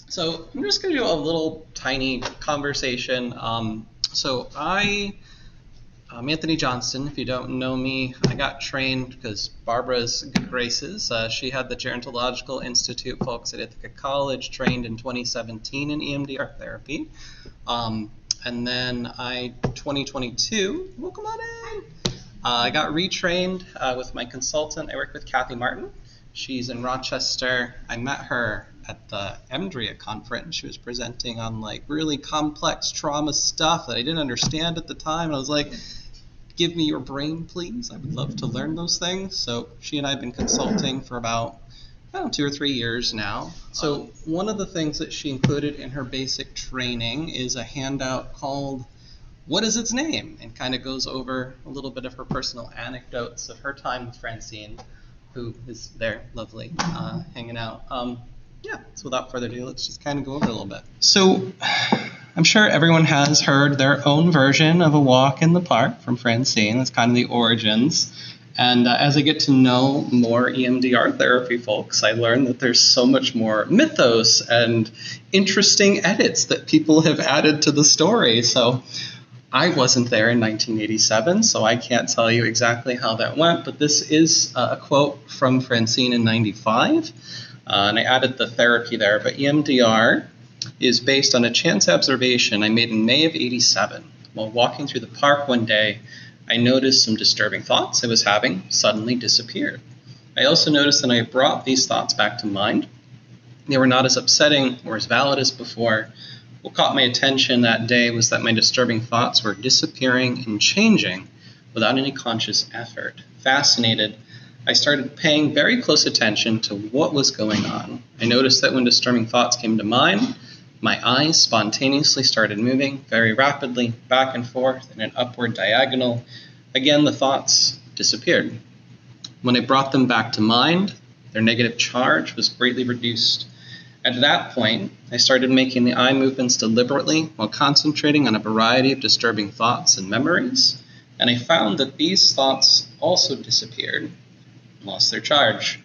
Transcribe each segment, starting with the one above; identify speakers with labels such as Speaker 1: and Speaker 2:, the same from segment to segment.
Speaker 1: So I'm just going to do a little tiny conversation. I'm Anthony Johnston. If you don't know me, I got trained because Barbara's good graces. She had the Gerontological Institute folks at Ithaca College trained in 2017 in EMDR therapy. And then 2022, welcome on in. I got retrained with my consultant. I work with Kathy Martin. She's in Rochester. I met her at the EMDRIA conference. She was presenting on like really complex trauma stuff that I didn't understand at the time. And I was like, give me your brain, please. I would love to learn those things. So she and I have been consulting for about 2 or 3 years now. So one of the things that she included in her basic training is a handout called What is Its Name? And kind of goes over a little bit of her personal anecdotes of her time with Francine, who is there, lovely, hanging out. So without further ado, let's just kind of go over it a little bit. So I'm sure everyone has heard their own version of A Walk in the Park from Francine. That's kind of the origins. And as I get to know more EMDR therapy folks, I learned that there's so much more mythos and interesting edits that people have added to the story. So I wasn't there in 1987, so I can't tell you exactly how that went, but this is a quote from Francine in 95, and I added the therapy there, but EMDR is based on a chance observation I made in May of 87. While walking through the park one day, I noticed some disturbing thoughts I was having suddenly disappeared. I also noticed that I brought these thoughts back to mind. They were not as upsetting or as valid as before. What caught my attention that day was that my disturbing thoughts were disappearing and changing without any conscious effort. Fascinated, I started paying very close attention to what was going on. I noticed that when disturbing thoughts came to mind, my eyes spontaneously started moving very rapidly back and forth in an upward diagonal. Again, the thoughts disappeared. When I brought them back to mind, their negative charge was greatly reduced. At that point, I started making the eye movements deliberately while concentrating on a variety of disturbing thoughts and memories, and I found that these thoughts also disappeared and lost their charge.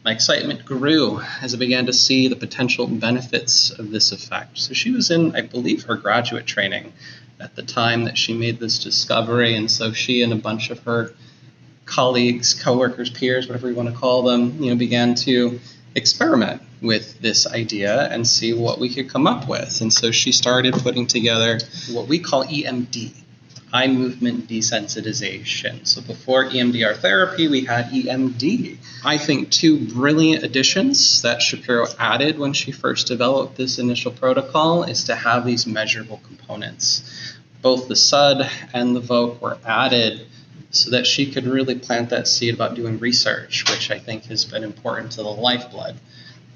Speaker 1: My excitement grew as I began to see the potential benefits of this effect. So she was in, I believe, her graduate training at the time that she made this discovery, and so she and a bunch of her colleagues, coworkers, peers, whatever you want to call them, began to experiment with this idea and see what we could come up with. And so she started putting together what we call EMD, eye movement desensitization. So before EMDR therapy, we had EMD. I think 2 brilliant additions that Shapiro added when she first developed this initial protocol is to have these measurable components. Both the SUD and the VOC were added so that she could really plant that seed about doing research, which I think has been important to the lifeblood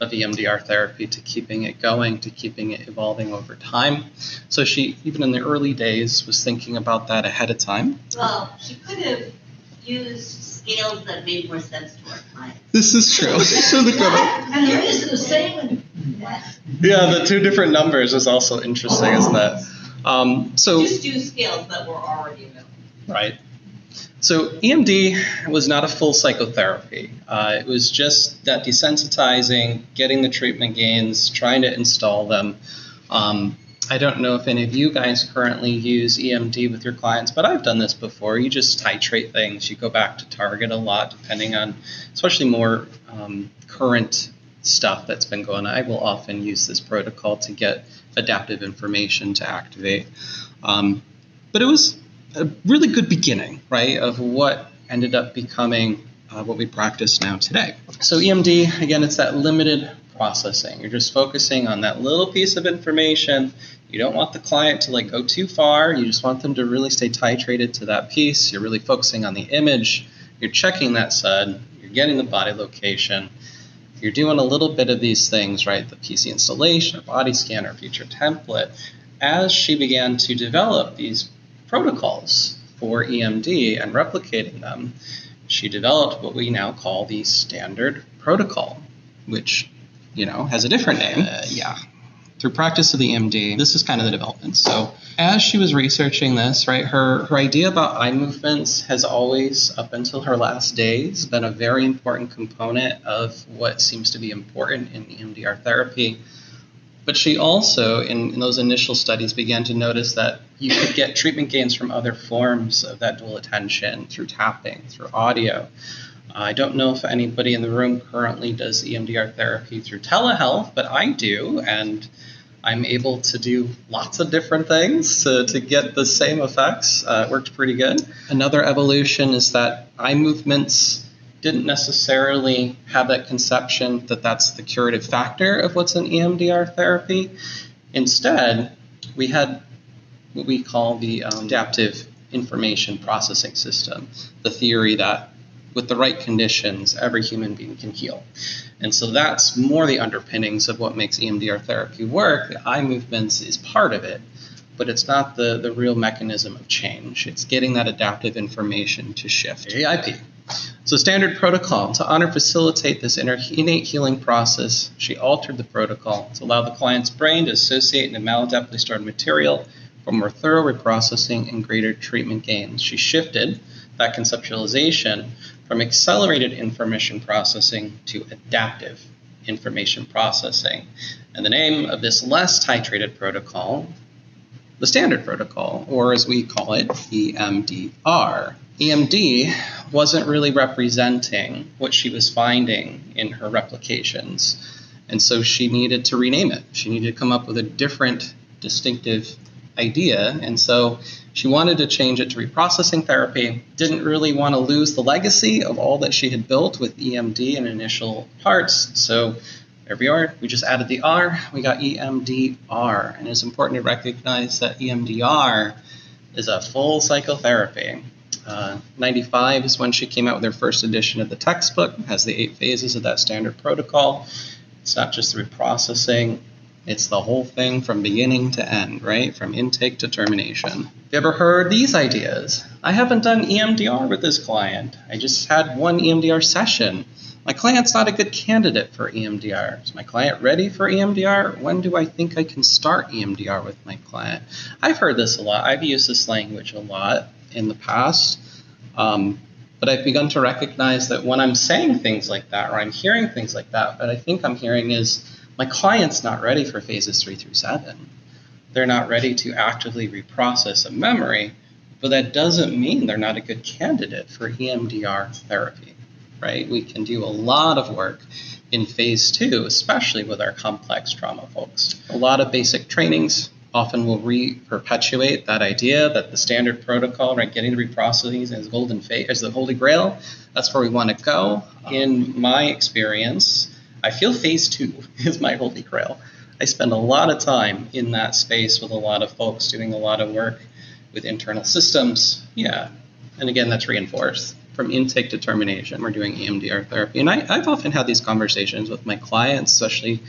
Speaker 1: of EMDR therapy, to keeping it going, to keeping it evolving over time. So she, even in the early days, was thinking about that ahead of time.
Speaker 2: Well, she could have used scales that made more sense to our clients.
Speaker 1: This is true.
Speaker 2: And the reason the same.
Speaker 1: Yeah, the 2 different numbers is also interesting, isn't it? So
Speaker 2: just use scales that were already available.
Speaker 1: Right. So EMD was not a full psychotherapy. It was just that desensitizing, getting the treatment gains, trying to install them. I don't know if any of you guys currently use EMD with your clients, but I've done this before. You just titrate things. You go back to target a lot, depending on, especially more current stuff that's been going on. I will often use this protocol to get adaptive information to activate. But it was a really good beginning, right, of what ended up becoming what we practice now today. So EMD, again, it's that limited processing. You're just focusing on that little piece of information. You don't want the client to go too far. You just want them to really stay titrated to that piece. You're really focusing on the image. You're checking that SUD. You're getting the body location. You're doing a little bit of these things, right, the PC installation or body scan or future template. As she began to develop these protocols for EMD and replicating them, she developed what we now call the standard protocol, which, has a different name. Through practice of the EMD, this is kind of the development. So as she was researching this, right, her idea about eye movements has always, up until her last days, been a very important component of what seems to be important in EMDR therapy. But she also, in those initial studies, began to notice that you could get treatment gains from other forms of that dual attention, through tapping, through audio. I don't know if anybody in the room currently does EMDR therapy through telehealth, but I do, and I'm able to do lots of different things to get the same effects. It worked pretty good. Another evolution is that eye movements didn't necessarily have that conception that that's the curative factor of what's in EMDR therapy. Instead, we had what we call the adaptive information processing system, the theory that with the right conditions, every human being can heal. And so that's more the underpinnings of what makes EMDR therapy work. The eye movements is part of it, but it's not the real mechanism of change. It's getting that adaptive information to shift. AIP. So standard protocol, to honor facilitate this innate healing process, she altered the protocol to allow the client's brain to associate the maladaptively stored material for more thorough reprocessing and greater treatment gains. She shifted that conceptualization from accelerated information processing to adaptive information processing. And the name of this less titrated protocol, the standard protocol, or as we call it, EMDR. EMD wasn't really representing what she was finding in her replications. And so she needed to rename it. She needed to come up with a different, distinctive idea. And so she wanted to change it to reprocessing therapy, didn't really want to lose the legacy of all that she had built with EMD in initial parts. So there we are. We just added the R. We got EMDR. And it's important to recognize that EMDR is a full psychotherapy. 95 is when she came out with her first edition of the textbook. It has the 8 phases of that standard protocol. It's not just the reprocessing. It's the whole thing from beginning to end, right? From intake to termination. Have you ever heard these ideas? I haven't done EMDR with this client. I just had one EMDR session. My client's not a good candidate for EMDR. Is my client ready for EMDR? When do I think I can start EMDR with my client? I've heard this a lot. I've used this language a lot in the past, but I've begun to recognize that when I'm saying things like that, or I'm hearing things like that, what I think I'm hearing is my client's not ready for phases 3 through 7. They're not ready to actively reprocess a memory, but that doesn't mean they're not a good candidate for EMDR therapy, right? We can do a lot of work in phase 2, especially with our complex trauma folks. A lot of basic trainings often will perpetuate that idea that the standard protocol, right, getting the reprocessing is golden is the holy grail. That's where we want to go. In my experience, I feel phase 2 is my holy grail. I spend a lot of time in that space with a lot of folks doing a lot of work with internal systems. Yeah, and again, that's reinforced. From intake to termination, we're doing EMDR therapy. And I've often had these conversations with my clients, especially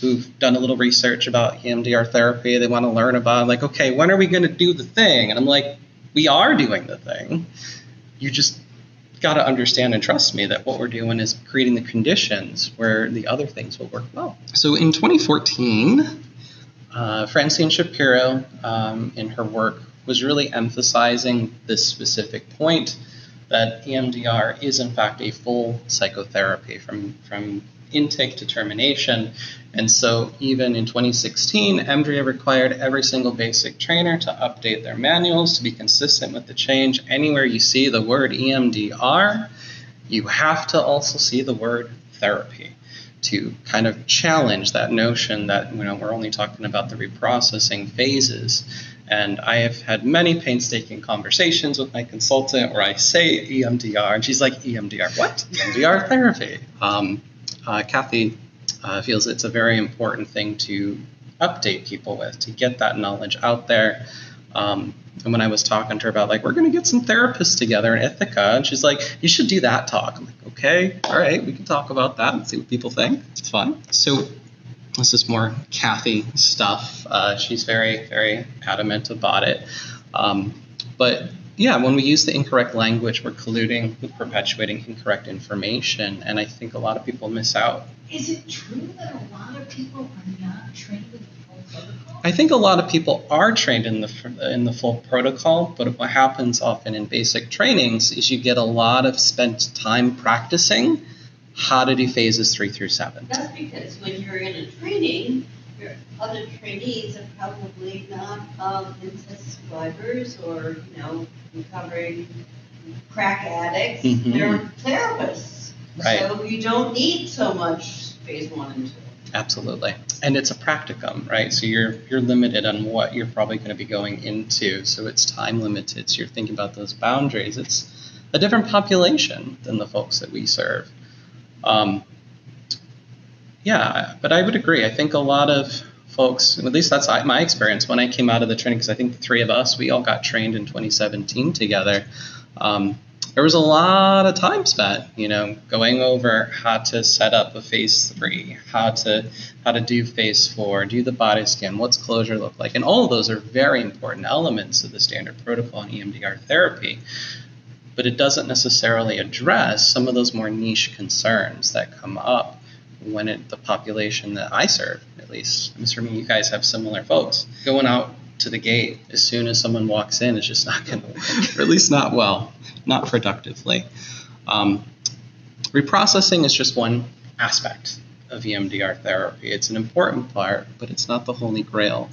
Speaker 1: who've done a little research about EMDR therapy. They want to learn about, like, okay, when are we going to do the thing? And I'm like, we are doing the thing. You just got to understand and trust me that what we're doing is creating the conditions where the other things will work well. So in 2014, Francine Shapiro, in her work, was really emphasizing this specific point that EMDR is in fact a full psychotherapy from intake to termination. And so even in 2016, EMDRIA required every single basic trainer to update their manuals to be consistent with the change. Anywhere you see the word EMDR, you have to also see the word therapy to kind of challenge that notion that, you know, we're only talking about the reprocessing phases. And I have had many painstaking conversations with my consultant where I say EMDR, and she's like, EMDR, what? EMDR therapy. Kathy feels it's a very important thing to update people with, to get that knowledge out there. And when I was talking to her about, like, we're going to get some therapists together in Ithaca, and she's like, you should do that talk. I'm like, okay, all right, we can talk about that and see what people think. It's fun. So this is more Kathy stuff. She's very, very adamant about it. But yeah, when we use the incorrect language, we're colluding with perpetuating incorrect information, and I think a lot of people miss out.
Speaker 3: Is it true that a lot of people are not trained in the full protocol?
Speaker 1: I think a lot of people are trained in the full protocol, but what happens often in basic trainings is you get a lot of spent time practicing how to do phases 3 through 7.
Speaker 2: That's because when you're in a training, other lot of trainees are probably not incest survivors or, recovering crack addicts.
Speaker 1: Mhm.
Speaker 2: They're therapists.
Speaker 1: Right.
Speaker 2: So you don't need so much phase 1 and 2.
Speaker 1: Absolutely. And it's a practicum, right? So you're limited on what you're probably going to be going into. So it's time limited. So you're thinking about those boundaries. It's a different population than the folks that we serve. Yeah, but I would agree. I think a lot of folks, at least that's my experience when I came out of the training, because I think the three of us, we all got trained in 2017 together. There was a lot of time spent, going over how to set up a phase 3, how to do phase 4, do the body scan, what's closure look like, and all of those are very important elements of the standard protocol in EMDR therapy. But it doesn't necessarily address some of those more niche concerns that come up when the population that I serve, at least, I'm assuming you guys have similar folks, going out to the gate as soon as someone walks in is just not going to work, or at least not well, not productively. Reprocessing is just one aspect of EMDR therapy. It's an important part, but it's not the holy grail.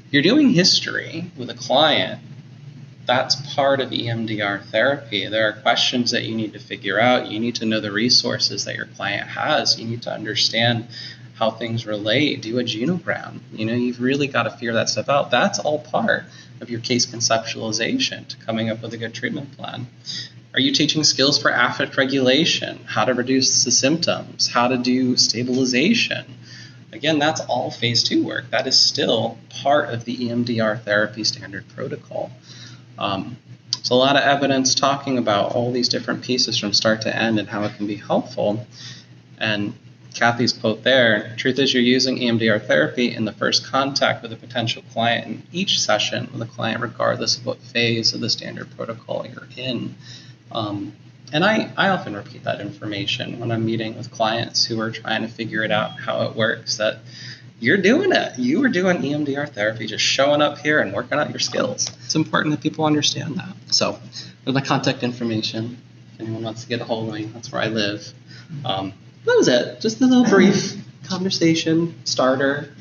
Speaker 1: You're doing history with a client. That's part of EMDR therapy. There are questions that you need to figure out. You need to know the resources that your client has. You need to understand how things relate. Do a genogram. You've really got to figure that stuff out. That's all part of your case conceptualization to coming up with a good treatment plan. Are you teaching skills for affect regulation, how to reduce the symptoms, how to do stabilization? Again, that's all phase 2 work. That is still part of the EMDR therapy standard protocol. There's a lot of evidence talking about all these different pieces from start to end and how it can be helpful. And Kathy's quote there, truth is you're using EMDR therapy in the first contact with a potential client in each session with a client regardless of what phase of the standard protocol you're in. And I often repeat that information when I'm meeting with clients who are trying to figure it out, how it works, that you're doing it. You are doing EMDR therapy, just showing up here and working out your skills. It's important that people understand that. So with my contact information, if anyone wants to get a hold of me, that's where I live. That was it. Just a little brief conversation starter.